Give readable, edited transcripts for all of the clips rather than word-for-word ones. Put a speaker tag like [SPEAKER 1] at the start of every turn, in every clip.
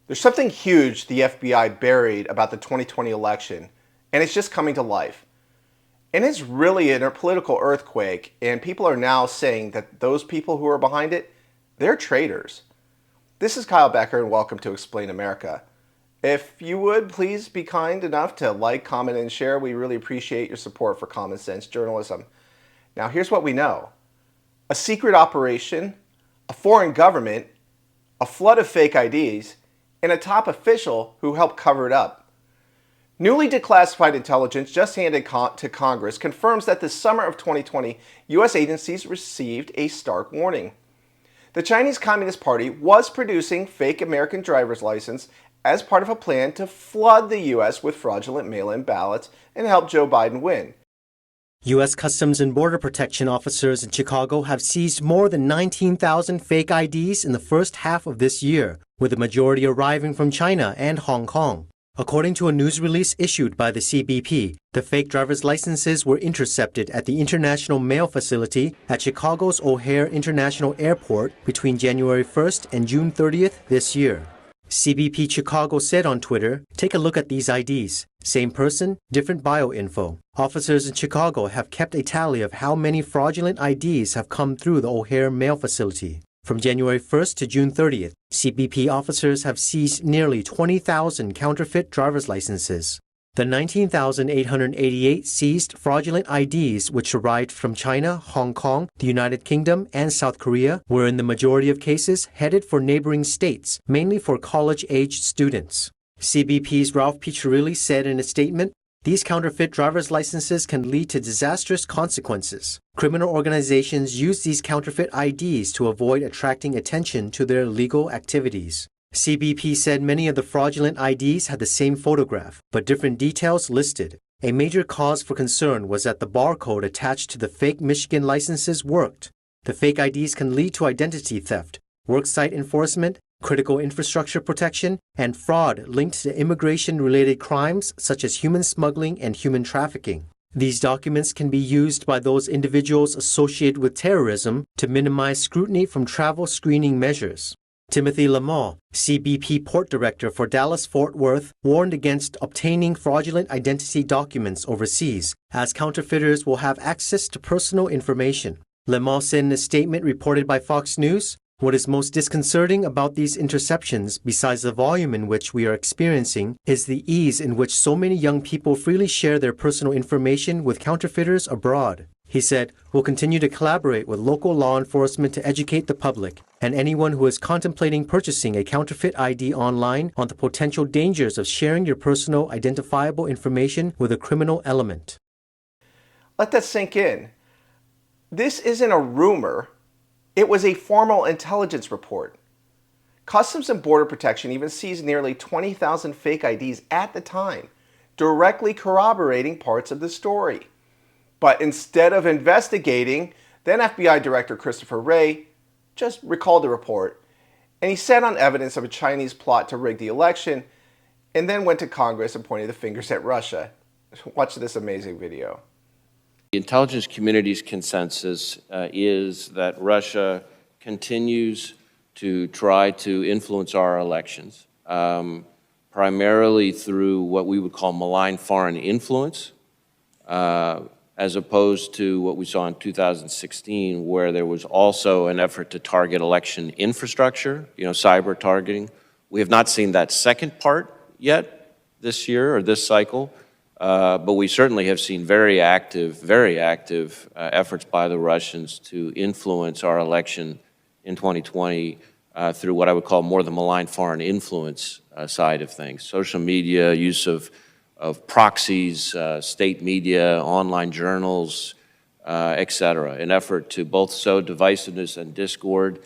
[SPEAKER 1] There's something huge the FBI buried about the 2020 election, and it's just coming to life. And it's really a political earthquake, and people are now saying that those people who are behind it, they're traitors. This is Kyle Becker, and welcome to Explain America. If you would, please be kind enough to like, comment, and share. We really appreciate your support for common sense journalism. Now, here's what we know. A secret operation, a foreign government, a flood of fake IDs, and a top official who helped cover it up. Newly declassified intelligence just handed to Congress confirms that this summer of 2020, U.S. agencies received a stark warning. The Chinese Communist Party was producing fake American driver's license as part of a plan to flood the U.S. with fraudulent mail-in ballots and help Joe Biden win.
[SPEAKER 2] U.S. Customs and Border Protection officers in Chicago have seized more than 19,000 fake IDs in the first half of this year, with the majority arriving from China and Hong Kong. According to a news release issued by the CBP, the fake driver's licenses were intercepted at the International Mail Facility at Chicago's O'Hare International Airport between January 1st and June 30th this year. CBP Chicago said on Twitter, "Take a look at these IDs. Same person, different bioinfo." Officers in Chicago have kept a tally of how many fraudulent IDs have come through the O'Hare Mail Facility. From January 1st to June 30th, CBP officers have seized nearly 20,000 counterfeit driver's licenses. The 19,888 seized fraudulent IDs, which arrived from China, Hong Kong, the United Kingdom, and South Korea, were in the majority of cases headed for neighboring states, mainly for college-aged students. CBP's Ralph Piccirilli said in a statement, "These counterfeit driver's licenses can lead to disastrous consequences. Criminal organizations use these counterfeit IDs to avoid attracting attention to their illegal activities." CBP said many of the fraudulent IDs had the same photograph, but different details listed. A major cause for concern was that the barcode attached to the fake Michigan licenses worked. The fake IDs can lead to identity theft, worksite enforcement, critical infrastructure protection, and fraud linked to immigration-related crimes such as human smuggling and human trafficking. These documents can be used by those individuals associated with terrorism to minimize scrutiny from travel screening measures. Timothy Lamar, CBP Port Director for Dallas-Fort Worth, warned against obtaining fraudulent identity documents overseas, as counterfeiters will have access to personal information. Lamar said in a statement reported by Fox News, "What is most disconcerting about these interceptions, besides the volume in which we are experiencing, is the ease in which so many young people freely share their personal information with counterfeiters abroad." He said, "We'll continue to collaborate with local law enforcement to educate the public and anyone who is contemplating purchasing a counterfeit ID online on the potential dangers of sharing your personal identifiable information with a criminal element."
[SPEAKER 1] Let that sink in. This isn't a rumor. It was a formal intelligence report. Customs and Border Protection even seized nearly 20,000 fake IDs at the time, directly corroborating parts of the story. But instead of investigating, then FBI Director Christopher Wray just recalled the report, and he sat on evidence of a Chinese plot to rig the election, and then went to Congress and pointed the fingers at Russia. Watch this amazing video.
[SPEAKER 3] The intelligence community's consensus is that Russia continues to try to influence our elections, primarily through what we would call malign foreign influence, as opposed to what we saw in 2016, where there was also an effort to target election infrastructure, cyber targeting. We have not seen that second part yet this year or this cycle, but we certainly have seen very active efforts by the Russians to influence our election in 2020 through what I would call more the malign foreign influence side of things. Social media, use of proxies, state media, online journals, et cetera, an effort to both sow divisiveness and discord.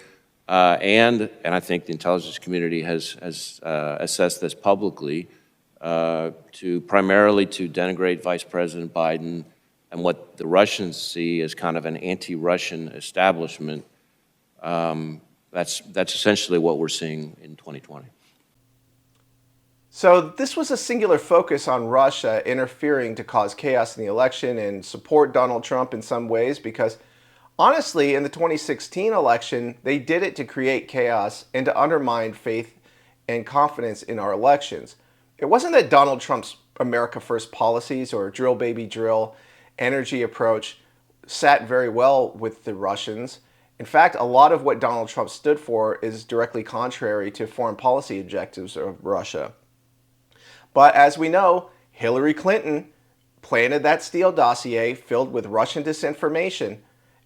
[SPEAKER 3] And I think the intelligence community has assessed this publicly, primarily to denigrate Vice President Biden and what the Russians see as kind of an anti-Russian establishment. That's essentially what we're seeing in 2020.
[SPEAKER 1] So this was a singular focus on Russia interfering to cause chaos in the election and support Donald Trump in some ways, because honestly, in the 2016 election, they did it to create chaos and to undermine faith and confidence in our elections. It wasn't that Donald Trump's America First policies or drill baby drill energy approach sat very well with the Russians. In fact, a lot of what Donald Trump stood for is directly contrary to foreign policy objectives of Russia. But as we know, Hillary Clinton planted that Steele dossier filled with Russian disinformation,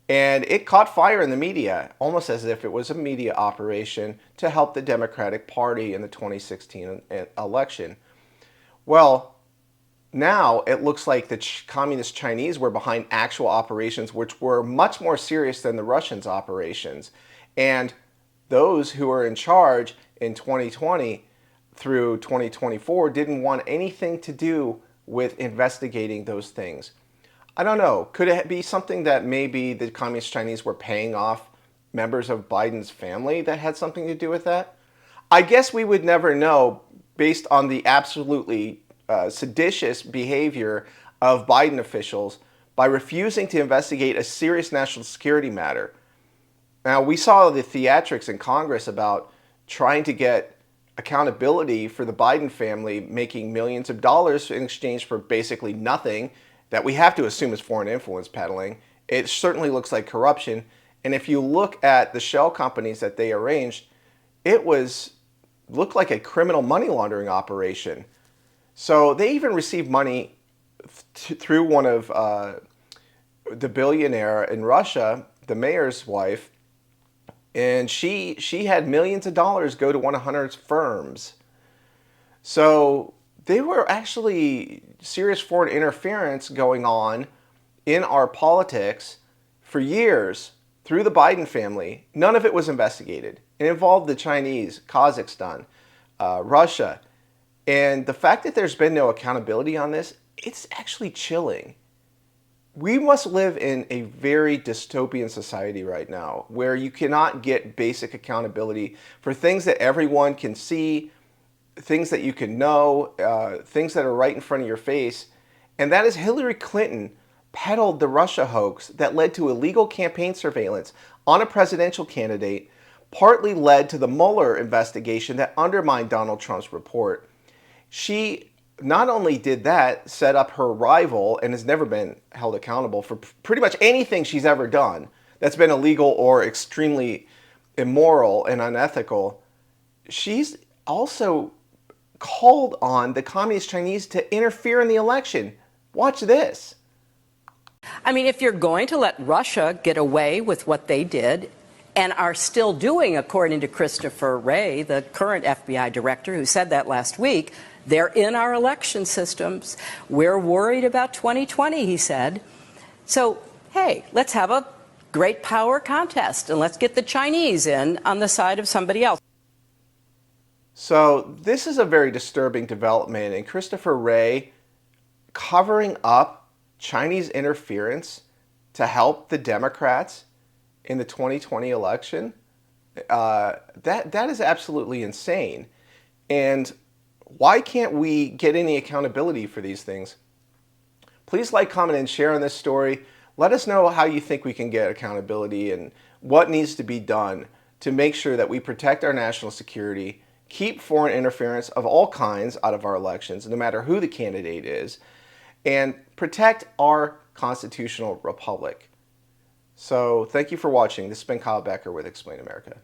[SPEAKER 1] and it caught fire in the media, almost as if it was a media operation to help the Democratic Party in the 2016 election. Well, now it looks like the communist Chinese were behind actual operations which were much more serious than the Russians' operations. And those who were in charge in 2020 through 2024 didn't want anything to do with investigating those things. I don't know. Could it be something that maybe the communist Chinese were paying off members of Biden's family that had something to do with that? I guess we would never know based on the absolutely seditious behavior of Biden officials by refusing to investigate a serious national security matter. Now, we saw the theatrics in Congress about trying to get accountability for the Biden family making millions of dollars in exchange for basically nothing that we have to assume is foreign influence peddling. It certainly looks like corruption. And if you look at the shell companies that they arranged, it looked like a criminal money laundering operation. So they even received money through one of the billionaire in Russia, the mayor's wife, and she had millions of dollars go to one of Hunter's firms. So they were actually serious foreign interference going on in our politics for years through the Biden family. None of it was investigated. It involved the Chinese, Kazakhstan, Russia. And the fact that there's been no accountability on this, it's actually chilling. We must live in a very dystopian society right now where you cannot get basic accountability for things that everyone can see, things that you can know, things that are right in front of your face. And that is Hillary Clinton peddled the Russia hoax that led to illegal campaign surveillance on a presidential candidate, partly led to the Mueller investigation that undermined Donald Trump's report. She not only did that, set up her rival and has never been held accountable for pretty much anything she's ever done that's been illegal or extremely immoral and unethical. She's also called on the communist Chinese to interfere in the election. Watch this.
[SPEAKER 4] I mean, if you're going to let Russia get away with what they did and are still doing, according to Christopher Wray, the current FBI director who said that last week, they're in our election systems. We're worried about 2020, he said. So, hey, let's have a great power contest and let's get the Chinese in on the side of somebody else.
[SPEAKER 1] So this is a very disturbing development, and Christopher Wray covering up Chinese interference to help the Democrats in the 2020 election, that is absolutely insane. And why can't we get any accountability for these things? Please like, comment, and share on this story. Let us know how you think we can get accountability and what needs to be done to make sure that we protect our national security, keep foreign interference of all kinds out of our elections, no matter who the candidate is, and protect our constitutional republic. So thank you for watching. This has been Kyle Becker with Explain America.